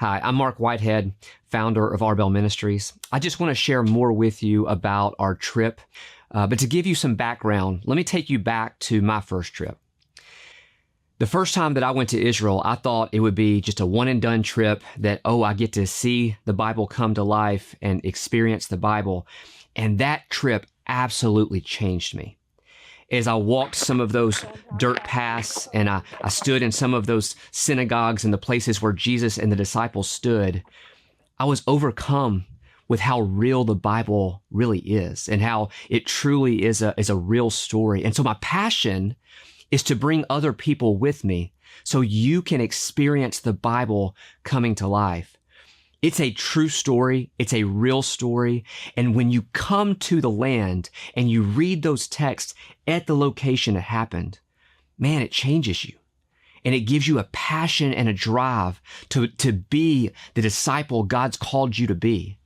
Hi, I'm Mark Whitehead, founder of Arbel Ministries. I just want to share more with you about our trip. But to give you some background, let me take you back to my first trip. The first time that I went to Israel, I thought it would be just a one and done trip that, I get to see the Bible come to life and experience the Bible. And that trip absolutely changed me. As I walked some of those dirt paths and I stood in some of those synagogues and the places where Jesus and the disciples stood, I was overcome with how real the Bible really is and how it truly is a real story. And so my passion is to bring other people with me so you can experience the Bible coming to life. It's a true story. It's a real story. And when you come to the land and you read those texts at the location it happened, man, it changes you. And it gives you a passion and a drive to be the disciple God's called you to be.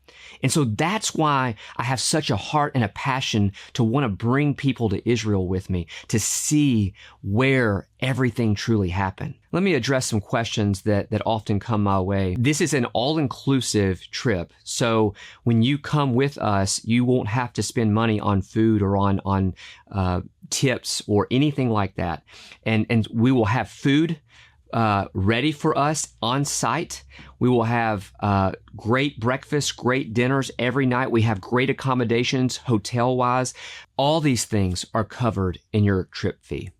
And so that's why I have such a heart and a passion to want to bring people to Israel with me, to see where everything truly happened. Let me address some questions that often come my way. This is an all-inclusive trip. So when you come with us, you won't have to spend money on food or on tips or anything like that. And we will have food ready for us on site. We will have great breakfasts, great dinners every night. We have great accommodations, hotel-wise. All these things are covered in your trip fee.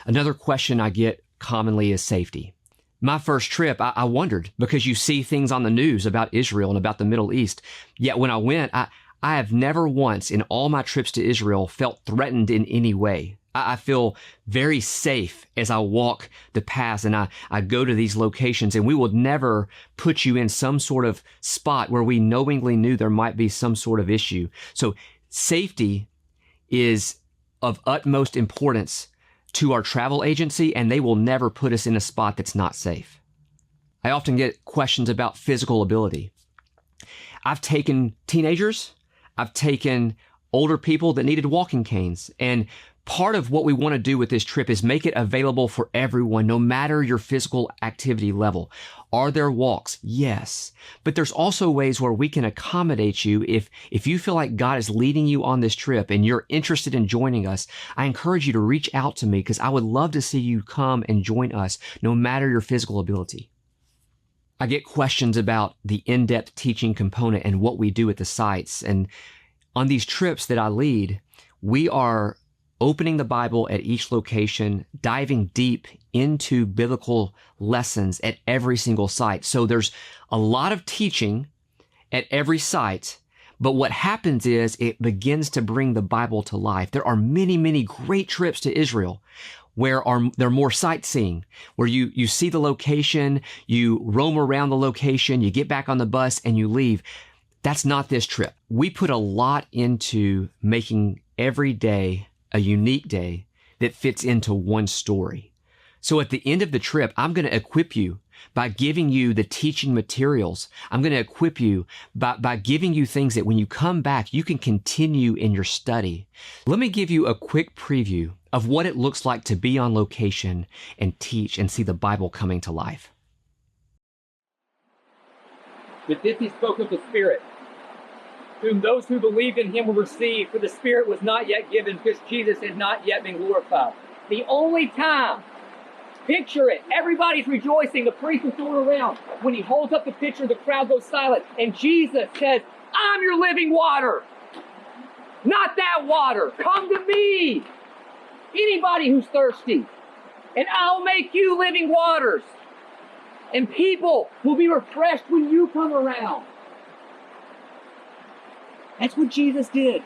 Another question I get commonly is safety. My first trip, I wondered, because you see things on the news about Israel and about the Middle East. Yet when I went, I have never once in all my trips to Israel felt threatened in any way. I feel very safe as I walk the paths and I go to these locations, and we will never put you in some sort of spot where we knowingly knew there might be some sort of issue. So safety is of utmost importance to our travel agency, and they will never put us in a spot that's not safe. I often get questions about physical ability. I've taken teenagers, I've taken older people that needed walking canes, and part of what we want to do with this trip is make it available for everyone, no matter your physical activity level. Are there walks? Yes. But there's also ways where we can accommodate you if you feel like God is leading you on this trip and you're interested in joining us. I encourage you to reach out to me because I would love to see you come and join us, no matter your physical ability. I get questions about the in-depth teaching component and what we do at the sites. And on these trips that I lead, we are opening the Bible at each location, diving deep into biblical lessons at every single site. So there's a lot of teaching at every site, but what happens is it begins to bring the Bible to life. There are many, many great trips to Israel where they're more sightseeing, where you see the location, you roam around the location, you get back on the bus and you leave. That's not this trip. We put a lot into making every day a unique day that fits into one story. So at the end of the trip, I'm going to equip you by giving you the teaching materials. I'm going to equip you by giving you things that when you come back, you can continue in your study. Let me give you a quick preview of what it looks like to be on location and teach and see the Bible coming to life. But this he spoke of the Spirit, whom those who believed in him will receive, for the Spirit was not yet given because Jesus had not yet been glorified. The only time, picture it, everybody's rejoicing, the priest is going around. When he holds up the pitcher, the crowd goes silent, and Jesus says, I'm your living water, not that water. Come to me, anybody who's thirsty, and I'll make you living waters. And people will be refreshed when you come around. That's what Jesus did.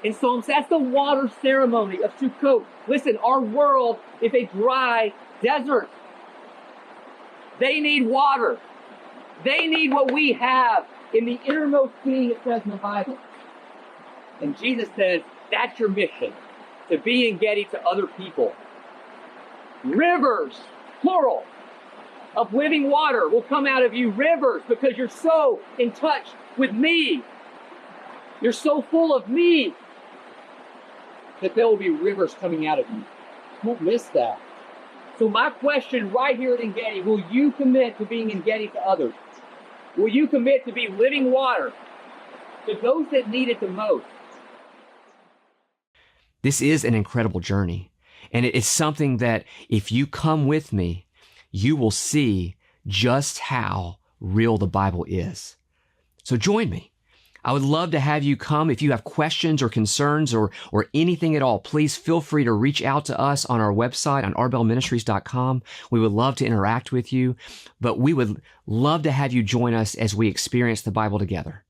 And so that's the water ceremony of Sukkot. Listen, our world is a dry desert. They need water. They need what we have in the innermost being, it says in the Bible. And Jesus says, that's your mission, to be in Getty to other people. Rivers, plural, of living water will come out of you. Rivers, because you're so in touch with me. You're so full of me that there will be rivers coming out of you. Don't miss that. So my question right here at Engedi, will you commit to being Engedi to others? Will you commit to be living water to those that need it the most? This is an incredible journey. And it's something that if you come with me, you will see just how real the Bible is. So join me. I would love to have you come. If you have questions or concerns or anything at all, please feel free to reach out to us on our website on arbelministries.com. We would love to interact with you, but we would love to have you join us as we experience the Bible together.